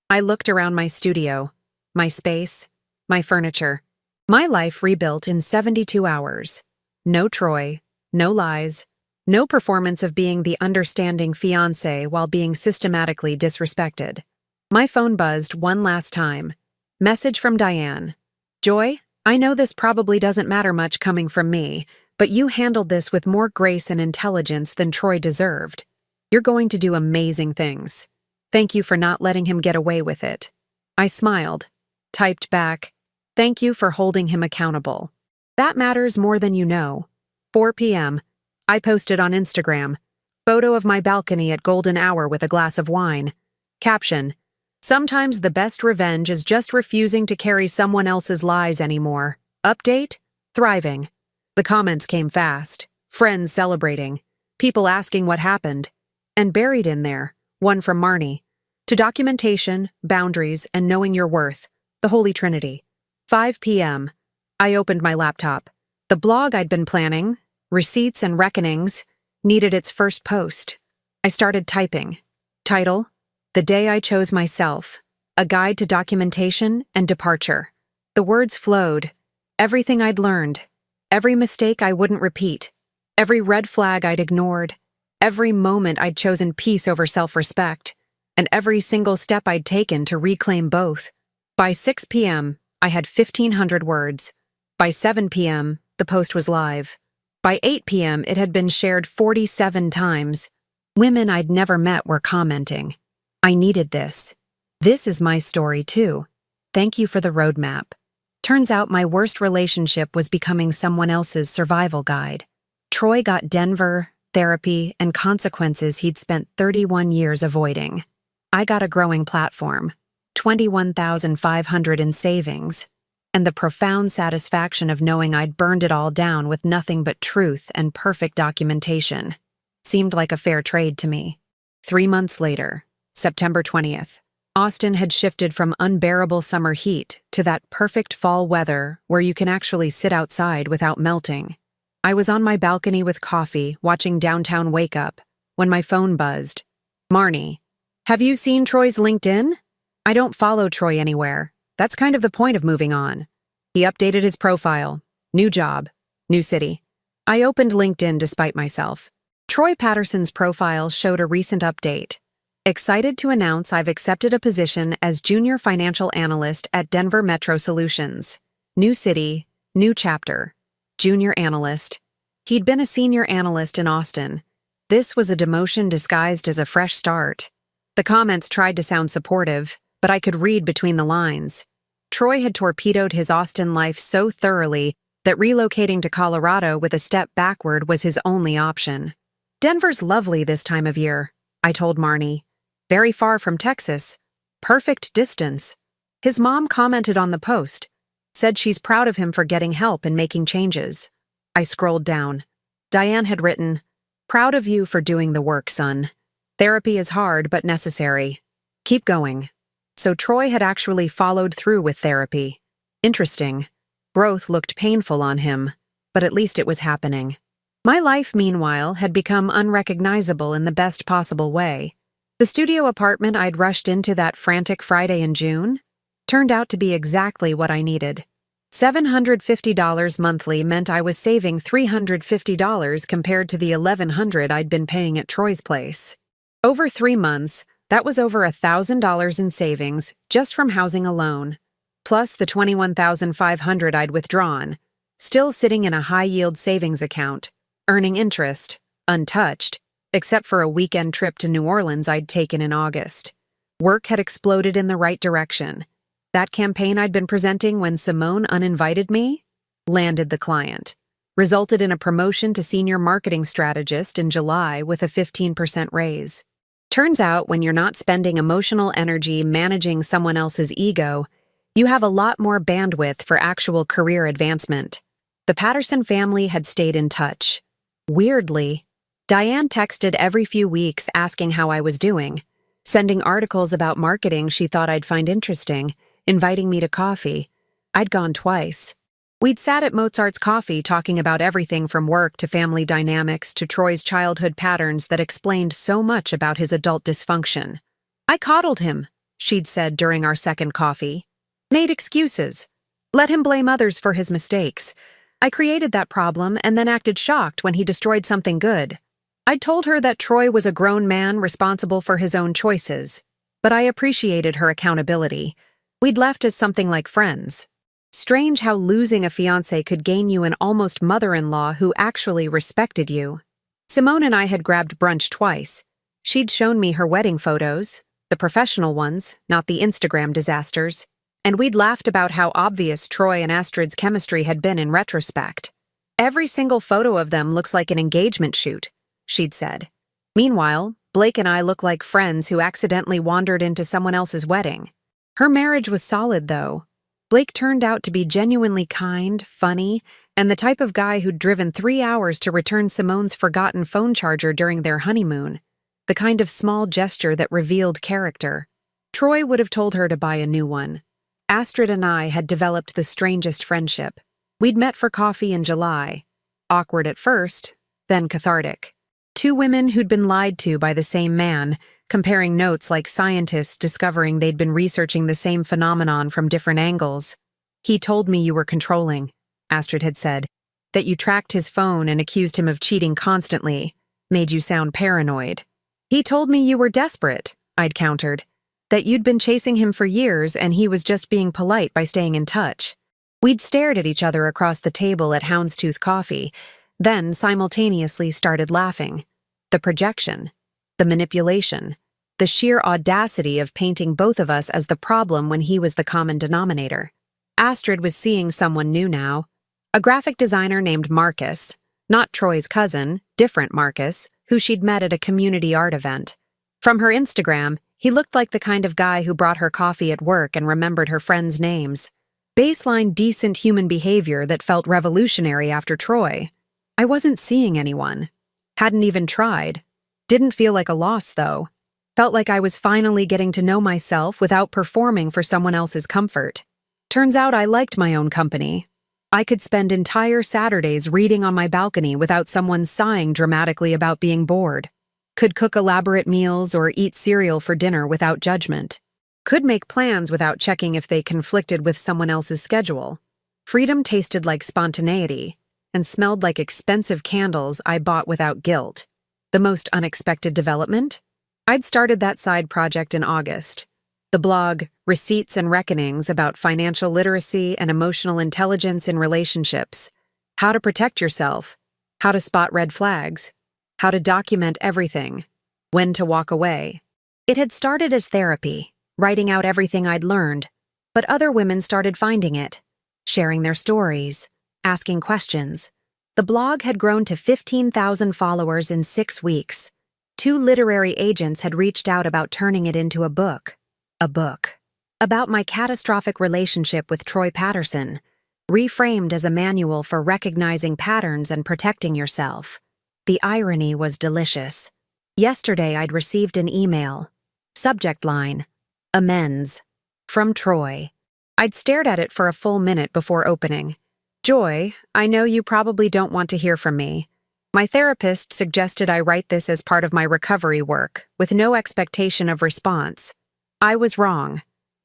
I looked around my studio, my space, my furniture. My life rebuilt in 72 hours. No Troy, no lies, no performance of being the understanding fiancé while being systematically disrespected. My phone buzzed one last time. Message from Diane. Joy, I know this probably doesn't matter much coming from me, but you handled this with more grace and intelligence than Troy deserved. You're going to do amazing things. Thank you for not letting him get away with it. I smiled, typed back, Thank you for holding him accountable. That matters more than you know. 4 p.m. I posted on Instagram. Photo of my balcony at golden hour with a glass of wine. Caption. Sometimes the best revenge is just refusing to carry someone else's lies anymore. Update? Thriving. The comments came fast. Friends celebrating. People asking what happened. And buried in there, one from Marnie. To documentation, boundaries, and knowing your worth. The Holy Trinity. 5 p.m. I opened my laptop. The blog I'd been planning, receipts and reckonings, needed its first post. I started typing. Title: The Day I Chose Myself, A Guide to Documentation and Departure. The words flowed. Everything I'd learned. Every mistake I wouldn't repeat. Every red flag I'd ignored. Every moment I'd chosen peace over self-respect. And every single step I'd taken to reclaim both. By 6 p.m., I had 1,500 words. By 7 p.m., the post was live. By 8 p.m., it had been shared 47 times. Women I'd never met were commenting. I needed this. This is my story, too. Thank you for the roadmap. Turns out my worst relationship was becoming someone else's survival guide. Troy got Denver, therapy, and consequences he'd spent 31 years avoiding. I got a growing platform, $21,500 in savings, and the profound satisfaction of knowing I'd burned it all down with nothing but truth and perfect documentation. Seemed like a fair trade to me. 3 months later, September 20th, Austin had shifted from unbearable summer heat to that perfect fall weather where you can actually sit outside without melting. I was on my balcony with coffee, watching downtown Wake Up, when my phone buzzed. Marnie, have you seen Troy's LinkedIn? I don't follow Troy anywhere. That's kind of the point of moving on. He updated his profile. New job. New city. I opened LinkedIn despite myself. Troy Patterson's profile showed a recent update. Excited to announce I've accepted a position as Junior Financial Analyst at Denver Metro Solutions. New city, new chapter. Junior Analyst. He'd been a Senior Analyst in Austin. This was a demotion disguised as a fresh start. The comments tried to sound supportive, but I could read between the lines. Troy had torpedoed his Austin life so thoroughly that relocating to Colorado with a step backward was his only option. Denver's lovely this time of year, I told Marnie. Very far from Texas. Perfect distance. His mom commented on the post, said she's proud of him for getting help and making changes. I scrolled down. Diane had written, "Proud of you for doing the work, son. Therapy is hard but necessary. Keep going." So Troy had actually followed through with therapy. Interesting. Growth looked painful on him, but at least it was happening. My life, meanwhile, had become unrecognizable in the best possible way. The studio apartment I'd rushed into that frantic Friday in June turned out to be exactly what I needed. $750 monthly meant I was saving $350 compared to the $1,100 I'd been paying at Troy's place. Over 3 months, that was over $1,000 in savings just from housing alone, plus the $21,500 I'd withdrawn, still sitting in a high-yield savings account, earning interest, untouched, except for a weekend trip to New Orleans I'd taken in August. Work had exploded in the right direction. That campaign I'd been presenting when Simone uninvited me landed the client, resulted in a promotion to senior marketing strategist in July with a 15% raise. Turns out when you're not spending emotional energy managing someone else's ego, you have a lot more bandwidth for actual career advancement. The Patterson family had stayed in touch. Weirdly, Diane texted every few weeks asking how I was doing, sending articles about marketing she thought I'd find interesting, inviting me to coffee. I'd gone twice. We'd sat at Mozart's Coffee talking about everything from work to family dynamics to Troy's childhood patterns that explained so much about his adult dysfunction. I coddled him, she'd said during our second coffee. Made excuses. Let him blame others for his mistakes. I created that problem and then acted shocked when he destroyed something good. I'd told her that Troy was a grown man responsible for his own choices, but I appreciated her accountability. We'd left as something like friends. Strange how losing a fiancé could gain you an almost mother-in-law who actually respected you. Simone and I had grabbed brunch twice. She'd shown me her wedding photos, the professional ones, not the Instagram disasters, and we'd laughed about how obvious Troy and Astrid's chemistry had been in retrospect. Every single photo of them looks like an engagement shoot, she'd said. Meanwhile, Blake and I look like friends who accidentally wandered into someone else's wedding. Her marriage was solid, though. Blake turned out to be genuinely kind, funny, and the type of guy who'd driven 3 hours to return Simone's forgotten phone charger during their honeymoon, the kind of small gesture that revealed character. Troy would have told her to buy a new one. Astrid and I had developed the strangest friendship. We'd met for coffee in July. Awkward at first, then cathartic. Two women who'd been lied to by the same man, comparing notes like scientists discovering they'd been researching the same phenomenon from different angles. "He told me you were controlling," Astrid had said, "that you tracked his phone and accused him of cheating constantly, made you sound paranoid." "He told me you were desperate," I'd countered, "that you'd been chasing him for years and he was just being polite by staying in touch." We'd stared at each other across the table at Houndstooth Coffee, then simultaneously started laughing. The projection, the manipulation, the sheer audacity of painting both of us as the problem when he was the common denominator. Astrid was seeing someone new now, a graphic designer named Marcus, not Troy's cousin, different Marcus, who she'd met at a community art event. From her Instagram, he looked like the kind of guy who brought her coffee at work and remembered her friends' names. Baseline decent human behavior that felt revolutionary after Troy. I wasn't seeing anyone. Hadn't even tried. Didn't feel like a loss, though. Felt like I was finally getting to know myself without performing for someone else's comfort. Turns out I liked my own company. I could spend entire Saturdays reading on my balcony without someone sighing dramatically about being bored. Could cook elaborate meals or eat cereal for dinner without judgment. Could make plans without checking if they conflicted with someone else's schedule. Freedom tasted like spontaneity and smelled like expensive candles I bought without guilt. The most unexpected development? I'd started that side project in August. The blog, Receipts and Reckonings, about financial literacy and emotional intelligence in relationships. How to protect yourself. How to spot red flags. How to document everything. When to walk away. It had started as therapy, writing out everything I'd learned, but other women started finding it, sharing their stories, asking questions. The blog had grown to 15,000 followers in 6 weeks. 2 literary agents had reached out about turning it into a book. A book. About my catastrophic relationship with Troy Patterson, reframed as a manual for recognizing patterns and protecting yourself. The irony was delicious. Yesterday I'd received an email. Subject line, "Amends." From Troy. I'd stared at it for a full minute before opening. "Joy, I know you probably don't want to hear from me. My therapist suggested I write this as part of my recovery work, with no expectation of response. I was wrong.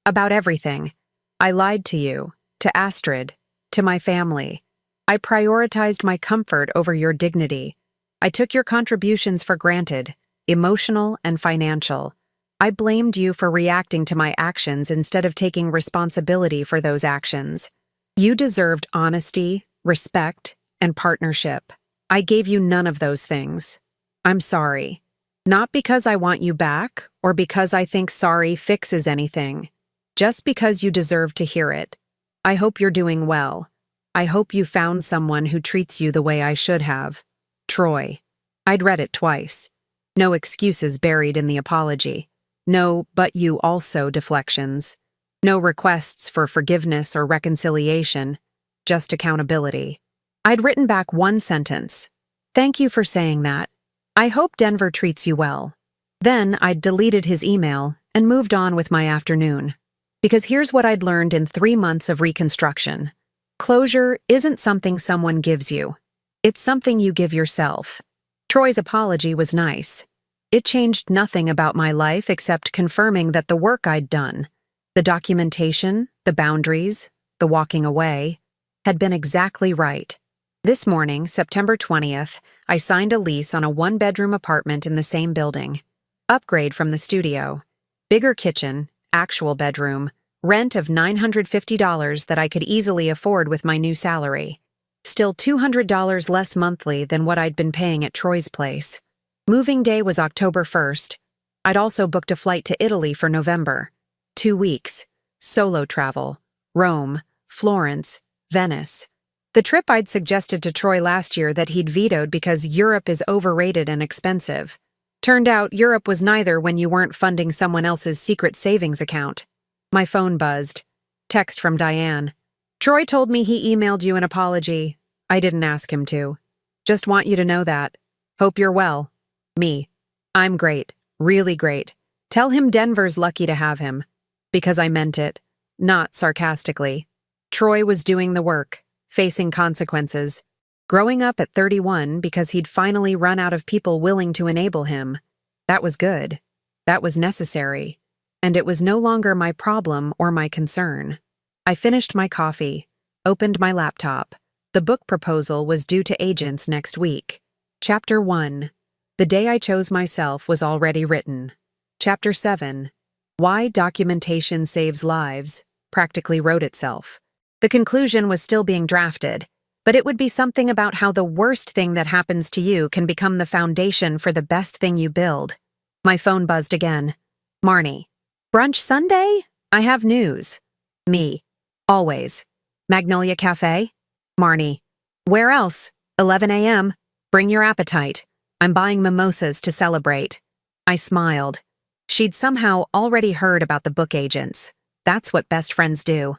About everything. I lied to you, to Astrid, to my family. I prioritized my comfort over your dignity. I took your contributions for granted, emotional and financial. I blamed you for reacting to my actions instead of taking responsibility for those actions. You deserved honesty, respect, and partnership. I gave you none of those things. I'm sorry. Not because I want you back, or because I think sorry fixes anything. Just because you deserve to hear it. I hope you're doing well. I hope you found someone who treats you the way I should have. Troy." I'd read it twice. No excuses buried in the apology. No "but you also" deflections. No requests for forgiveness or reconciliation. Just accountability. I'd written back one sentence. "Thank you for saying that. I hope Denver treats you well." Then I'd deleted his email and moved on with my afternoon. Because here's what I'd learned in 3 months of reconstruction. Closure isn't something someone gives you. It's something you give yourself. Troy's apology was nice. It changed nothing about my life except confirming that the work I'd done, the documentation, the boundaries, the walking away, had been exactly right. This morning, September 20th, I signed a lease on a 1-bedroom apartment in the same building. Upgrade from the studio. Bigger kitchen, actual bedroom, rent of $950 that I could easily afford with my new salary. Still $200 less monthly than what I'd been paying at Troy's place. Moving day was October 1st. I'd also booked a flight to Italy for November. 2 weeks. Solo travel. Rome, Florence, Venice. The trip I'd suggested to Troy last year that he'd vetoed because Europe is overrated and expensive. Turned out Europe was neither when you weren't funding someone else's secret savings account. My phone buzzed. Text from Diane. "Troy told me he emailed you an apology. I didn't ask him to. Just want you to know that. Hope you're well. Me. I'm great. Really great. Tell him Denver's lucky to have him." Because I meant it. Not sarcastically. Troy was doing the work, facing consequences. Growing up at 31 because he'd finally run out of people willing to enable him. That was good. That was necessary. And it was no longer my problem or my concern. I finished my coffee, opened my laptop. The book proposal was due to agents next week. Chapter 1. The Day I Chose Myself was already written. Chapter 7. Why Documentation Saves Lives practically wrote itself. The conclusion was still being drafted, but it would be something about how the worst thing that happens to you can become the foundation for the best thing you build. My phone buzzed again. Marnie. Brunch Sunday? I have news. Me. Always. Magnolia Cafe? Marnie. Where else? 11 a.m. Bring your appetite. I'm buying mimosas to celebrate. I smiled. She'd somehow already heard about the book agents. That's what best friends do.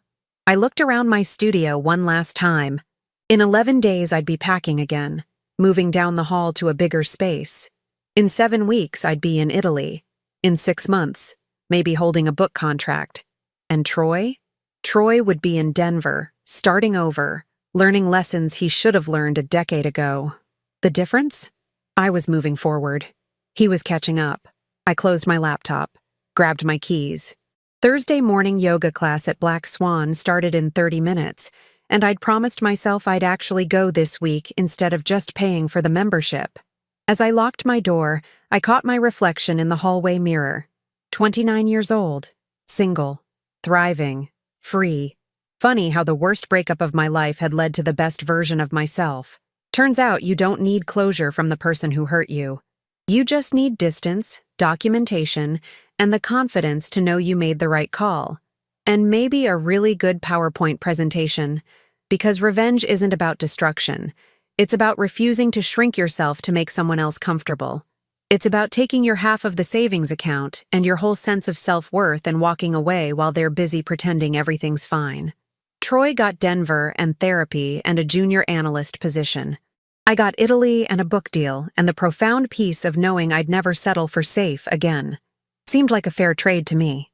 I looked around my studio one last time. In 11 days I'd be packing again, moving down the hall to a bigger space. In 7 weeks I'd be in Italy. In 6 months, maybe holding a book contract. And Troy? Troy would be in Denver, starting over, learning lessons he should have learned a decade ago. The difference? I was moving forward. He was catching up. I closed my laptop, grabbed my keys. Thursday morning yoga class at Black Swan started in 30 minutes, and I'd promised myself I'd actually go this week instead of just paying for the membership. As I locked my door, I caught my reflection in the hallway mirror. 29 years old, single, thriving, free. Funny how the worst breakup of my life had led to the best version of myself. Turns out you don't need closure from the person who hurt you. You just need distance, documentation, and the confidence to know you made the right call. And maybe a really good PowerPoint presentation, because revenge isn't about destruction. It's about refusing to shrink yourself to make someone else comfortable. It's about taking your half of the savings account and your whole sense of self-worth and walking away while they're busy pretending everything's fine. Troy got Denver and therapy and a junior analyst position. I got Italy and a book deal and the profound peace of knowing I'd never settle for safe again. Seemed like a fair trade to me.